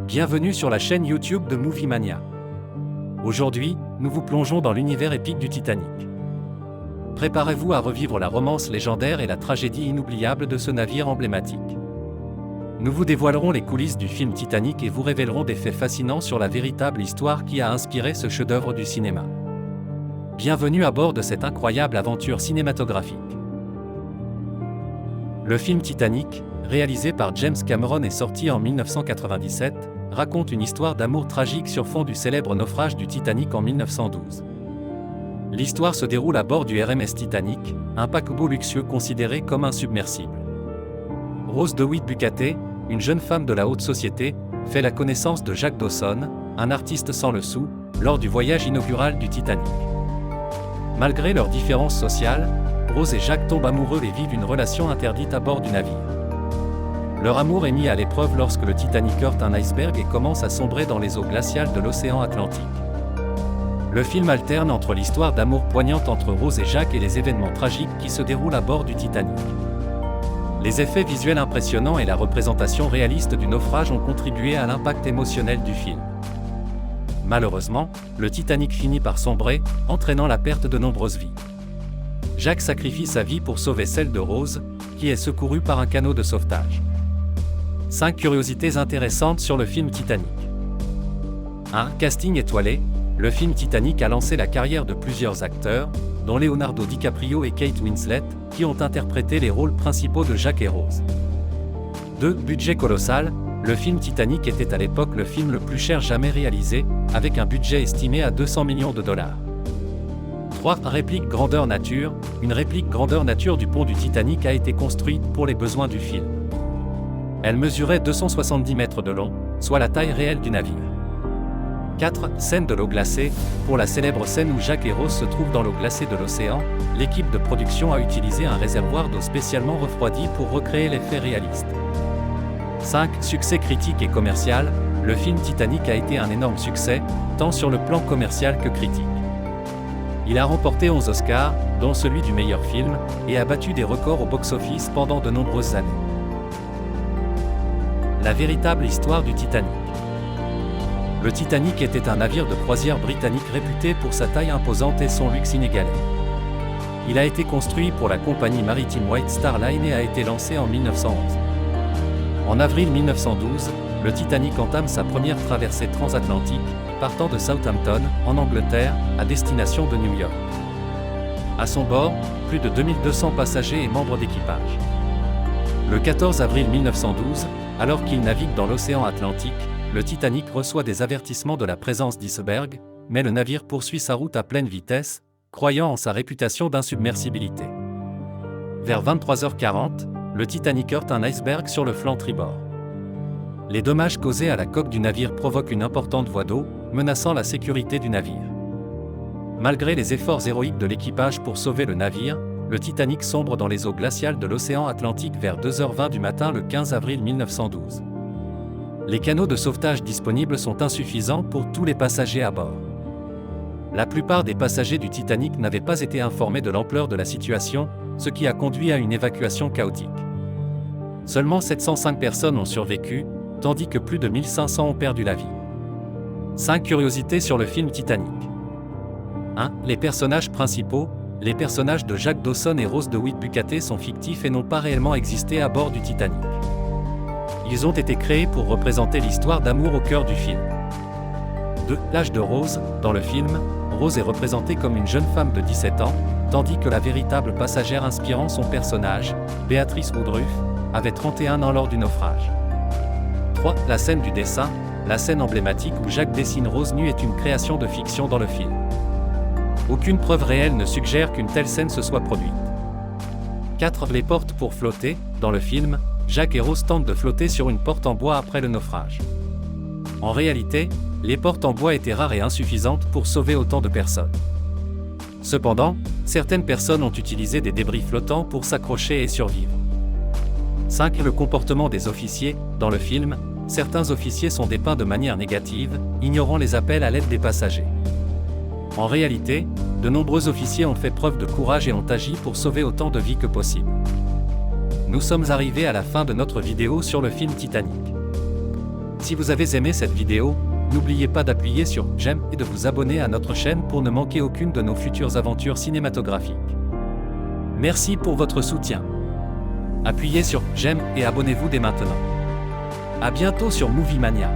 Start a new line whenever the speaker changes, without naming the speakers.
Bienvenue sur la chaîne YouTube de Movie Mania. Aujourd'hui, nous vous plongeons dans l'univers épique du Titanic. Préparez-vous à revivre la romance légendaire et la tragédie inoubliable de ce navire emblématique. Nous vous dévoilerons les coulisses du film Titanic et vous révélerons des faits fascinants sur la véritable histoire qui a inspiré ce chef-d'œuvre du cinéma. Bienvenue à bord de cette incroyable aventure cinématographique. Le film Titanic, réalisé par James Cameron et sorti en 1997, raconte une histoire d'amour tragique sur fond du célèbre naufrage du Titanic en 1912. L'histoire se déroule à bord du RMS Titanic, un paquebot luxueux considéré comme insubmersible. Rose DeWitt Bukaté, une jeune femme de la haute société, fait la connaissance de Jack Dawson, un artiste sans le sou, lors du voyage inaugural du Titanic. Malgré leurs différences sociales, Rose et Jack tombent amoureux et vivent une relation interdite à bord du navire. Leur amour est mis à l'épreuve lorsque le Titanic heurte un iceberg et commence à sombrer dans les eaux glaciales de l'océan Atlantique. Le film alterne entre l'histoire d'amour poignante entre Rose et Jack et les événements tragiques qui se déroulent à bord du Titanic. Les effets visuels impressionnants et la représentation réaliste du naufrage ont contribué à l'impact émotionnel du film. Malheureusement, le Titanic finit par sombrer, entraînant la perte de nombreuses vies. Jack sacrifie sa vie pour sauver celle de Rose, qui est secourue par un canot de sauvetage. 5 curiosités intéressantes sur le film Titanic. 1. Casting étoilé. Le film Titanic a lancé la carrière de plusieurs acteurs, dont Leonardo DiCaprio et Kate Winslet, qui ont interprété les rôles principaux de Jack et Rose. 2. Budget colossal. Le film Titanic était à l'époque le film le plus cher jamais réalisé, avec un budget estimé à 200 millions de dollars. 3. Réplique grandeur nature. Une réplique grandeur nature du pont du Titanic a été construite pour les besoins du film. Elle mesurait 270 mètres de long, soit la taille réelle du navire. 4. Scène de l'eau glacée. Pour la célèbre scène où Jack et Rose se trouvent dans l'eau glacée de l'océan, l'équipe de production a utilisé un réservoir d'eau spécialement refroidi pour recréer l'effet réaliste. 5. Succès critique et commercial. Le film Titanic a été un énorme succès, tant sur le plan commercial que critique. Il a remporté 11 Oscars, dont celui du meilleur film, et a battu des records au box-office pendant de nombreuses années. La véritable histoire du Titanic. Le Titanic était un navire de croisière britannique réputé pour sa taille imposante et son luxe inégalé. Il a été construit pour la compagnie maritime White Star Line et a été lancé en 1911. En avril 1912, le Titanic entame sa première traversée transatlantique, partant de Southampton, en Angleterre, à destination de New York. À son bord, plus de 2200 passagers et membres d'équipage. Le 14 avril 1912, alors qu'il navigue dans l'océan Atlantique, le Titanic reçoit des avertissements de la présence d'icebergs, mais le navire poursuit sa route à pleine vitesse, croyant en sa réputation d'insubmersibilité. Vers 23h40, le Titanic heurte un iceberg sur le flanc tribord. Les dommages causés à la coque du navire provoquent une importante voie d'eau, menaçant la sécurité du navire. Malgré les efforts héroïques de l'équipage pour sauver le navire, le Titanic sombre dans les eaux glaciales de l'océan Atlantique vers 2h20 du matin le 15 avril 1912. Les canots de sauvetage disponibles sont insuffisants pour tous les passagers à bord. La plupart des passagers du Titanic n'avaient pas été informés de l'ampleur de la situation, ce qui a conduit à une évacuation chaotique. Seulement 705 personnes ont survécu, tandis que plus de 1500 ont perdu la vie. 5 curiosités sur le film Titanic. 1. Les personnages principaux. Les personnages de Jack Dawson et Rose DeWitt Bukaté sont fictifs et n'ont pas réellement existé à bord du Titanic. Ils ont été créés pour représenter l'histoire d'amour au cœur du film. 2. L'âge de Rose. Dans le film, Rose est représentée comme une jeune femme de 17 ans, tandis que la véritable passagère inspirant son personnage, Béatrice Woodruff, avait 31 ans lors du naufrage. 3. La scène du dessin. La scène emblématique où Jack dessine Rose nue est une création de fiction dans le film. Aucune preuve réelle ne suggère qu'une telle scène se soit produite. 4. Les portes pour flotter. Dans le film, Jack et Rose tentent de flotter sur une porte en bois après le naufrage. En réalité, les portes en bois étaient rares et insuffisantes pour sauver autant de personnes. Cependant, certaines personnes ont utilisé des débris flottants pour s'accrocher et survivre. 5. Le comportement des officiers. Dans le film, certains officiers sont dépeints de manière négative, ignorant les appels à l'aide des passagers. En réalité, de nombreux officiers ont fait preuve de courage et ont agi pour sauver autant de vies que possible. Nous sommes arrivés à la fin de notre vidéo sur le film Titanic. Si vous avez aimé cette vidéo, n'oubliez pas d'appuyer sur j'aime et de vous abonner à notre chaîne pour ne manquer aucune de nos futures aventures cinématographiques. Merci pour votre soutien. Appuyez sur j'aime et abonnez-vous dès maintenant. À bientôt sur Movie Mania.